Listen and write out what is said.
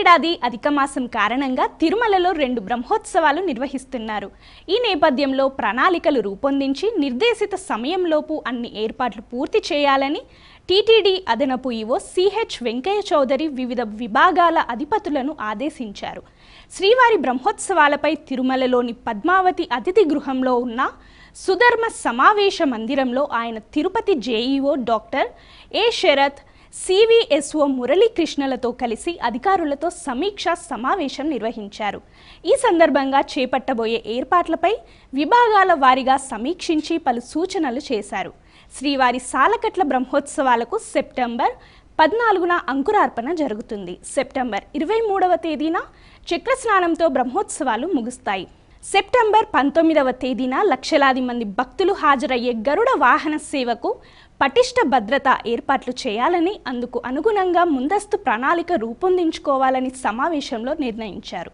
ఏడాది అధిక మాసం కారణంగా తిరుమలలో 2 బ్రహ్మోత్సవాలు నిర్వహిస్తున్నారు. ఈ నేపథ్యంలో ప్రణాళికలు రూపొందించి నిర్దేశిత సమయంలోపు అన్ని ఏర్పాట్లు పూర్తి చేయాలని టీటీడీ అదనపు ఈవో సిహెచ్ వెంకయ్య చౌదరి వివిధ విభాగాల అధిపతులను ఆదేశించారు. శ్రీవారి బ్రహ్మోత్సవాలపై తిరుమలలోని పద్మావతి అతిథి గృహంలో ఉన్న సుధర్మ సమావేశ మందిరంలో ఆయన Tirupati JEO doctor A Sarath, CVSO మురళీకృష్ణలతో కలిసి అధికారులతో సమీక్షా సమావేశం నిర్వహించారు. ఈ సందర్భంగా చేపట్టబోయే ఏర్పాట్లపై విభాగాల వారీగా సమీక్షించి పలు సూచనలు చేశారు. శ్రీవారి సాలకట్ల బ్రహ్మోత్సవాలకు సెప్టెంబర్ 14న అంకురార్పణ జరుగుతుంది. సెప్టెంబర్ 23వ తేదీన చక్రస్నానంతో బ్రహ్మోత్సవాలు ముగుస్తాయి. సెప్టెంబర్ 19వ తేదీన లక్షలాది మంది భక్తులు హాజరయ్యే గరుడ వాహన సేవకు పటిష్ట భద్రతా ఏర్పాట్లు చేయాలని, అందుకు అనుగుణంగా ముందస్తు ప్రణాళిక రూపొందించుకోవాలని సమావేశంలో నిర్ణయించారు.